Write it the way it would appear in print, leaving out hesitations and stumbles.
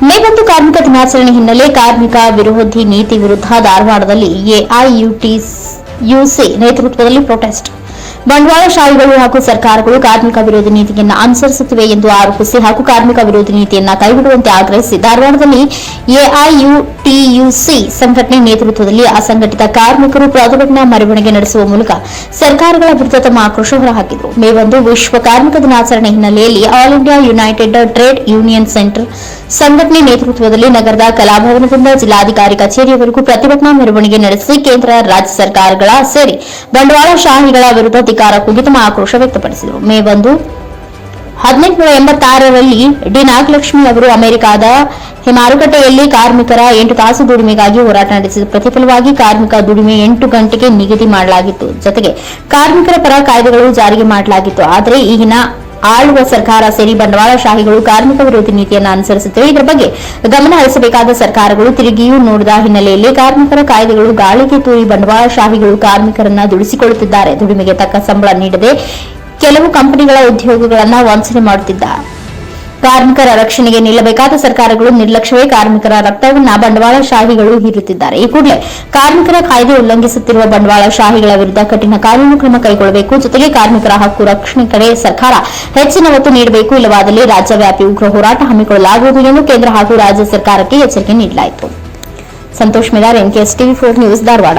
ಮೇಬಂದು ಕಾರ್ಮಿಕ ದಿನಾಚರಣೆ ಹಿನ್ನೆಲೆ ಕಾರ್ಮಿಕ ವಿರೋಧಿ ನೀತಿ ವಿರುದ್ಧ ಧಾರವಾಡದಲ್ಲಿ ಎಐಯುಟಿಯುಸಿ ನೇತೃತ್ವದಲ್ಲಿ ಪ್ರೊಟೆಸ್ಟ್. ಬಂಡವಾಳಶಾಹಿಗಳು ಹಾಗೂ ಸರ್ಕಾರಗಳು ಕಾರ್ಮಿಕ ವಿರೋಧಿ ನೀತಿಯನ್ನು ಅನುಸರಿಸುತ್ತಿವೆ ಎಂದು ಆರೋಪಿಸಿ ಹಾಗೂ ಕಾರ್ಮಿಕ ವಿರೋಧಿ ನೀತಿಯನ್ನು ಕೈಬಿಡುವಂತೆ ಆಗ್ರಹಿಸಿ ಧಾರವಾಡದಲ್ಲಿ ಎಐಯುಟಿಯುಸಿ ಸಂಘಟನೆ ನೇತೃತ್ವದಲ್ಲಿ ಅಸಂಘಟಿತ ಕಾರ್ಮಿಕರು ಪ್ರತಿಭಟನಾ ಮೆರವಣಿಗೆ ನಡೆಸುವ ಮೂಲಕ ಸರ್ಕಾರಗಳ ವಿರುದ್ಧ ತಮ್ಮ ಆಕ್ರೋಶ ಹೊರಹಾಕಿದರು. ಮೇ 1 ವಿಶ್ವ ಕಾರ್ಮಿಕ ದಿನಾಚರಣೆ ಹಿನ್ನೆಲೆಯಲ್ಲಿ all India United trade union centre ಸಂಘಟನೆ ನೇತೃತ್ವದಲ್ಲಿ ನಗರದ ಕಲಾಭವನದಿಂದ ಜಿಲ್ಲಾಧಿಕಾರಿ ಕಚೇರಿಯವರೆಗೂ ಪ್ರತಿಭಟನಾ ಮೆರವಣಿಗೆ ನಡೆಸಿ ಕೇಂದ್ರ ರಾಜ್ಯ ಸರ್ಕಾರಗಳ ಸೇರಿ ಬಂಡವಾಳಶಾಹಿಗಳ ವಿರುದ್ಧ ಧಿಕ್ಕಾರ ಕೂಗಿ ತಮ್ಮ ಆಕ್ರೋಶ ವ್ಯಕ್ತಪಡಿಸಿದರು. ಮೇ 1 1886ರಲ್ಲಿ ಡಿ ನಾಗಲಕ್ಷ್ಮಿ ಅವರು ಅಮೆರಿಕದ ಮಾರುಕಟ್ಟೆಯಲ್ಲಿ ಕಾರ್ಮಿಕರ 8 ತಾಸು ದುಡಿಮೆಗಾಗಿ ಹೋರಾಟ ನಡೆಸಿದ ಪ್ರತಿಫಲವಾಗಿ ಕಾರ್ಮಿಕ ದುಡಿಮೆ 8 ಗಂಟೆಗೆ ನಿಗದಿ ಮಾಡಲಾಗಿತ್ತು. ಜೊತೆಗೆ ಕಾರ್ಮಿಕರ ಪರ ಕಾಯ್ದೆಗಳು ಜಾರಿಗೆ ಮಾಡಲಾಗಿತ್ತು. ಆದರೆ ಈಗಿನ ಆಳುವ ಸರ್ಕಾರ ಸೇರಿ ಬಂಡವಾಳಶಾಹಿಗಳು ಕಾರ್ಮಿಕ ವಿರೋಧಿ ನೀತಿಯನ್ನು ಅನುಸರಿಸುತ್ತಿವೆ. ಇದರ ಬಗ್ಗೆ ಗಮನ ಹರಿಸಬೇಕಾದ ಸರ್ಕಾರಗಳು ತಿರುಗಿಯೂ ನೋಡಿದ ಹಿನ್ನೆಲೆಯಲ್ಲಿ ಕಾರ್ಮಿಕರ ಕಾಯ್ದೆಗಳು ಗಾಳಿಗೆ ತೂರಿ ಬಂಡವಾಳಶಾಹಿಗಳು ಕಾರ್ಮಿಕರನ್ನ ದುಡಿಸಿಕೊಳ್ಳುತ್ತಿದ್ದಾರೆ. ದುಡಿಮೆಗೆ ತಕ್ಕ ಸಂಬಳ ನೀಡದೆ ಕೆಲವು ಕಂಪನಿಗಳ ಉದ್ಯೋಗಗಳನ್ನು ವಂಚನೆ ಮಾಡುತ್ತಿದ್ದಾರೆ. ಕಾರ್ಮಿಕರ ರಕ್ಷಣೆಗೆ ನಿಲ್ಲಬೇಕಾದ ಸರ್ಕಾರಗಳು ನಿರ್ಲಕ್ಷ್ಯವೇ ಕಾರ್ಮಿಕರ ರಕ್ತವನ್ನ ಬಂಡವಾಳಶಾಹಿಗಳು ಹೀರುತ್ತಿದ್ದಾರೆ. ಈ ಕೂಡಲೇ ಕಾರ್ಮಿಕರ ಕಾಯ್ದೆ ಉಲ್ಲಂಘಿಸುತ್ತಿರುವ ಬಂಡವಾಳಶಾಹಿಗಳ ವಿರುದ್ಧ ಕಠಿಣ ಕಾನೂನು ಕ್ರಮ ಕೈಗೊಳ್ಳಬೇಕು. ಜೊತೆಗೆ ಕಾರ್ಮಿಕರ ಹಕ್ಕು ರಕ್ಷಣೆ ಕಡೆ ಸರ್ಕಾರ ಹೆಚ್ಚಿನ ಒತ್ತು ನೀಡಬೇಕು. ಇಲ್ಲವಾದಲ್ಲಿ ರಾಜ್ಯವ್ಯಾಪಿ ಉಗ್ರ ಹೋರಾಟ ಹಮ್ಮಿಕೊಳ್ಳಲಾಗುವುದು ಎಂದು ಕೇಂದ್ರ ಹಾಗೂ ರಾಜ್ಯ ಸರ್ಕಾರಕ್ಕೆ ಎಚ್ಚರಿಕೆ ನೀಡಲಾಯಿತು. Santosh Midar, NKS TV4 news, Dharwad.